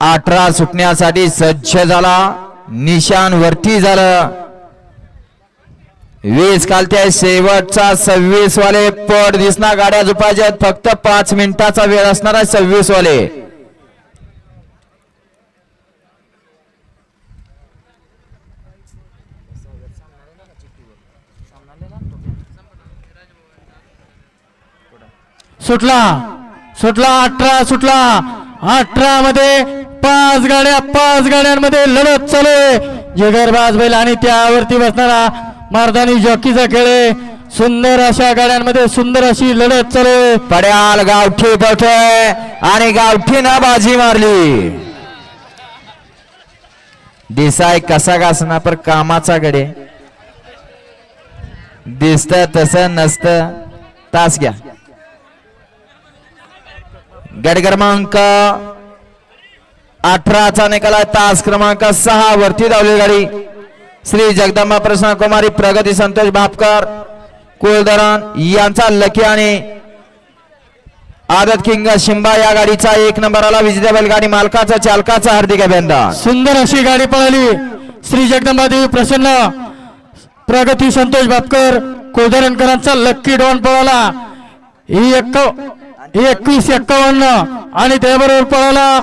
18 सुटण्यासाठी सज्ज झाला. निशाण वरती झालं. 20 कालते शेवटचा 26 वाले पड दिसणार. गाड्या झुपायच्या फक्त 5 मिनिटाचा वेळ असणार आहे. 26 वाले सुटला 18 सुटला. 18 मध्ये 5 गाड्यांमध्ये लढत चालू आहे. जिगरबाज बैल आणि त्यावरती बसणारा मारदानी जॉकीचा खेळ आहे. सुंदर अशा गाड्यांमध्ये सुंदर अशी लढत चालू आहे. पड्याल गावठी पळतोय आणि गावठीनं बाजी मारली. दिसाय कसा घासना पर कामाचा गडे. दिसत तसं नसतं. तास घ्या. गट क्रमांक 18चा निकाल आहे. तास क्रमांक 6 वरती धावली गाडी श्री जगदंबा प्रसन्न कुमारी प्रगती संतोष भापकर कुलधरण यांचा लकी आणि आदत किंग शिंबा या गाडीचा 1 नंबरला विजेता बैलगाडी मालकाचा चालकाचा हार्दिक अभिनंदन. सुंदर अशी गाडी पळाली. श्री जगदंबा देवी प्रसन्न प्रगती संतोष भापकर कुलधरणकरांचा लक्की डॉन पळाला. ही 21-51 आणि त्याबरोबर पळाला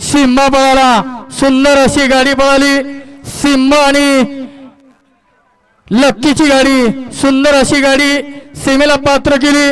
सिंबा पळाला. सुंदर अशी गाडी पळाली. सिंबा आणि लक्कीची गाडी सुंदर अशी गाडी सीमेला पात्र केली.